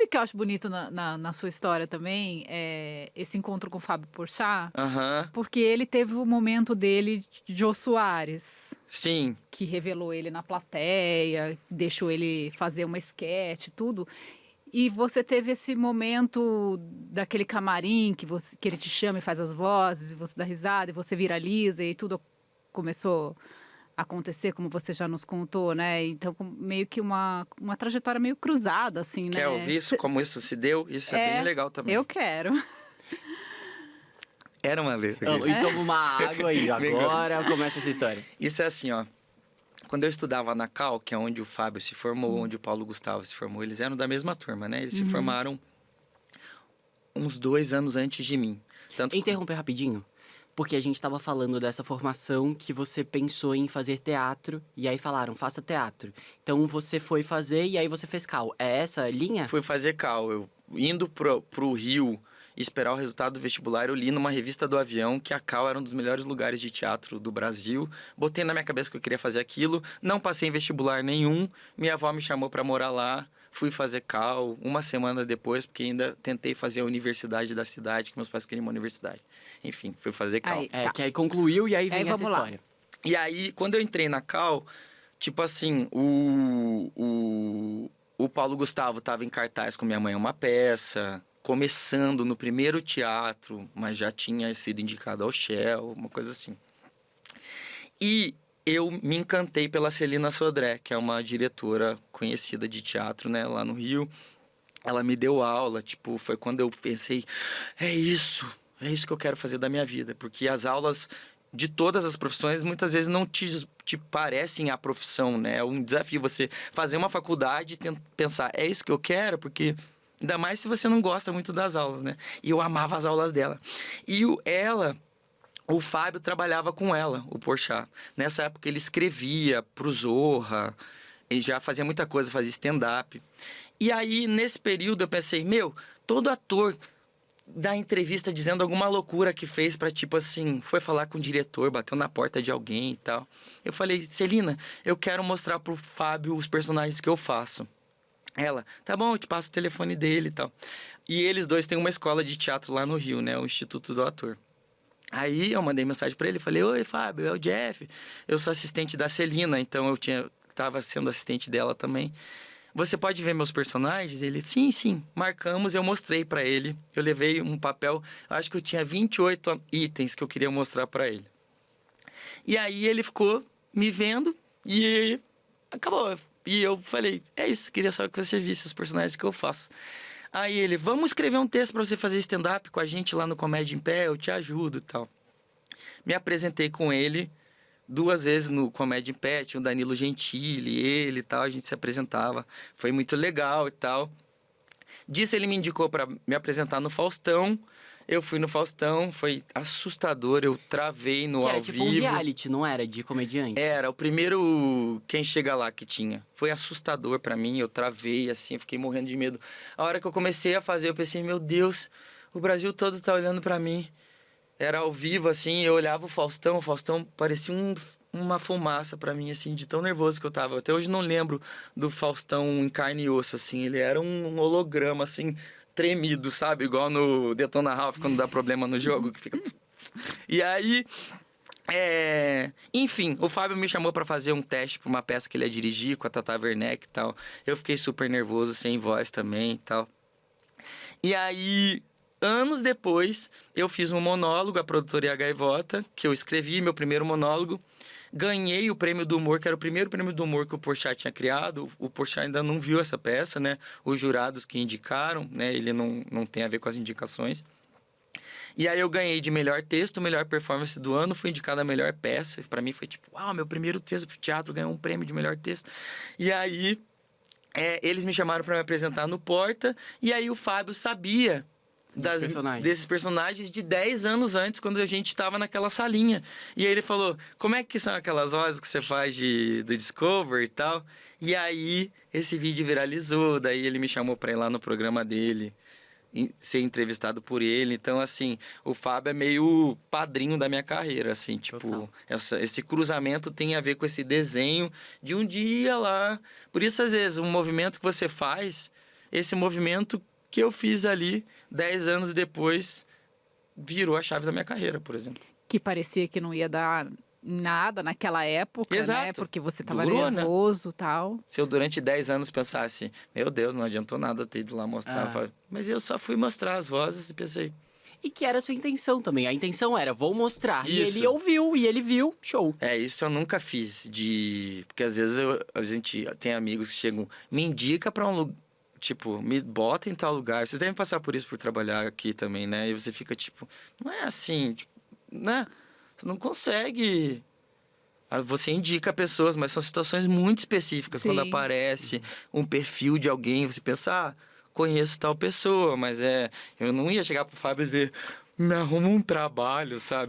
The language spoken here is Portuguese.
o que eu acho bonito na sua história também? É esse encontro com o Fábio Porchat, Aham. porque ele teve o momento dele de Jô Soares, Sim. que revelou ele na plateia, deixou ele fazer uma esquete, tudo. E você teve esse momento daquele camarim que ele te chama e faz as vozes, e você dá risada, e você viraliza, e tudo começou a acontecer, como você já nos contou, né? Então, meio que uma trajetória meio cruzada, assim, Quer né? ouvir como isso se deu? Isso é bem legal também. Eu quero. Era uma vez. E toma uma água aí, agora começa essa história. Isso é assim, ó. Quando eu estudava na Cal, que é onde o Fábio se formou, onde o Paulo Gustavo se formou, eles eram da mesma turma, né? Eles se formaram uns 2 anos antes de mim. Interromper rapidinho, porque a gente tava falando dessa formação que você pensou em fazer teatro, e aí falaram, faça teatro. Então você foi fazer e aí você fez Cal. É essa linha? Fui fazer Cal. Eu indo pro Rio esperar o resultado do vestibular, eu li numa revista do avião que a Cal era um dos melhores lugares de teatro do Brasil. Botei na minha cabeça que eu queria fazer aquilo, não passei em vestibular nenhum. Minha avó me chamou para morar lá, fui fazer Cal uma semana depois, porque ainda tentei fazer a universidade da cidade, que meus pais queriam uma universidade. Enfim, fui fazer Cal. Que aí concluiu e aí vem essa vamos lá. história. E aí, quando eu entrei na Cal, tipo assim, o Paulo Gustavo tava em cartaz com Minha Mãe é uma Peça, começando no primeiro teatro, mas já tinha sido indicado ao Shell, uma coisa assim. E eu me encantei pela Celina Sodré, que é uma diretora conhecida de teatro, né, lá no Rio. Ela me deu aula, tipo, foi quando eu pensei, é isso que eu quero fazer da minha vida. Porque as aulas de todas as profissões, muitas vezes não te parecem a profissão, né? É um desafio você fazer uma faculdade e pensar, é isso que eu quero? Porque ainda mais se você não gosta muito das aulas, né? E eu amava as aulas dela. E o Fábio trabalhava com ela, o Porchat. Nessa época ele escrevia pro Zorra, ele já fazia muita coisa, fazia stand-up. E aí, nesse período, eu pensei, todo ator dá entrevista dizendo alguma loucura que fez pra, tipo assim, foi falar com o diretor, bateu na porta de alguém e tal. Eu falei, Celina, eu quero mostrar pro Fábio os personagens que eu faço. Ela, tá bom, eu te passo o telefone dele e tal. E eles dois têm uma escola de teatro lá no Rio, né? O Instituto do Ator. Aí eu mandei mensagem pra ele, falei, oi, Fábio, é o Jeff. Eu sou assistente da Celina, então eu tava sendo assistente dela também. Você pode ver meus personagens? Ele, sim. Marcamos, eu mostrei pra ele. Eu levei um papel, acho que eu tinha 28 itens que eu queria mostrar pra ele. E aí ele ficou me vendo e acabou. E eu falei, é isso, queria só que você visse os personagens que eu faço. Aí ele, vamos escrever um texto pra você fazer stand-up com a gente lá no Comédia em Pé, eu te ajudo e tal. Me apresentei com ele 2 vezes no Comédia em Pé, tinha o Danilo Gentili, ele e tal, a gente se apresentava. Foi muito legal e tal. Disso ele me indicou pra me apresentar no Faustão. Eu fui no Faustão, foi assustador, eu travei no Que ao era tipo vivo. um reality, não era? De comediante? Era, o primeiro Quem Chega Lá que tinha. Foi assustador pra mim, eu travei, assim, eu fiquei morrendo de medo. A hora que eu comecei a fazer, eu pensei, meu Deus, o Brasil todo tá olhando pra mim. Era ao vivo, assim, eu olhava o Faustão parecia uma fumaça pra mim, assim, de tão nervoso que eu tava. Até hoje não lembro do Faustão em carne e osso, assim, ele era um holograma, assim, tremido, sabe? Igual no Detona Ralph, quando dá problema no jogo, que fica... E aí... Enfim, o Fábio me chamou pra fazer um teste pra uma peça que ele ia dirigir com a Tata Werneck e tal. Eu fiquei super nervoso, sem voz também e tal. E aí, anos depois, eu fiz um monólogo, a produtora e a Gaivota, que eu escrevi, meu primeiro monólogo. Ganhei o prêmio do humor, que era o primeiro prêmio do humor que o Porchat tinha criado. O Porchat ainda não viu essa peça, né? Os jurados que indicaram, né? Ele não tem a ver com as indicações. E aí eu ganhei de melhor texto, melhor performance do ano, fui indicado a melhor peça. Pra mim foi tipo, uau, meu primeiro texto pro teatro ganhou um prêmio de melhor texto. E aí, eles me chamaram pra me apresentar no Porta, e aí o Fábio sabia desses personagens de 10 anos antes, quando a gente tava naquela salinha. E aí ele falou, como é que são aquelas vozes que você faz do Discovery e tal? E aí, esse vídeo viralizou, daí ele me chamou pra ir lá no programa dele, ser entrevistado por ele. Então, assim, o Fábio é meio padrinho da minha carreira, assim, tipo, esse cruzamento tem a ver com esse desenho de um dia lá. Por isso, às vezes, um movimento que você faz esse movimento que eu fiz ali 10 anos depois virou a chave da minha carreira, por exemplo. Que parecia que não ia dar nada naquela época, né? Exato. Porque você tava Durou, né? nervoso e tal. Se eu durante 10 anos pensasse, meu Deus, não adiantou nada ter ido lá mostrar. Eu falei, mas eu só fui mostrar as vozes e pensei, E que era a sua intenção também. A intenção era, vou mostrar. E Isso. ele ouviu, e ele viu, show. isso eu nunca fiz porque às vezes a gente tem amigos que chegam, me indica pra um lugar, tipo, me bota em tal lugar. Vocês devem passar por isso por trabalhar aqui também, né? E você fica tipo, não é assim, tipo, né? Você não consegue. Você indica pessoas, mas são situações muito específicas. Quando Sim. aparece um perfil de alguém, você pensa, conheço tal pessoa, mas eu não ia chegar pro Fábio e dizer, me arruma um trabalho, sabe?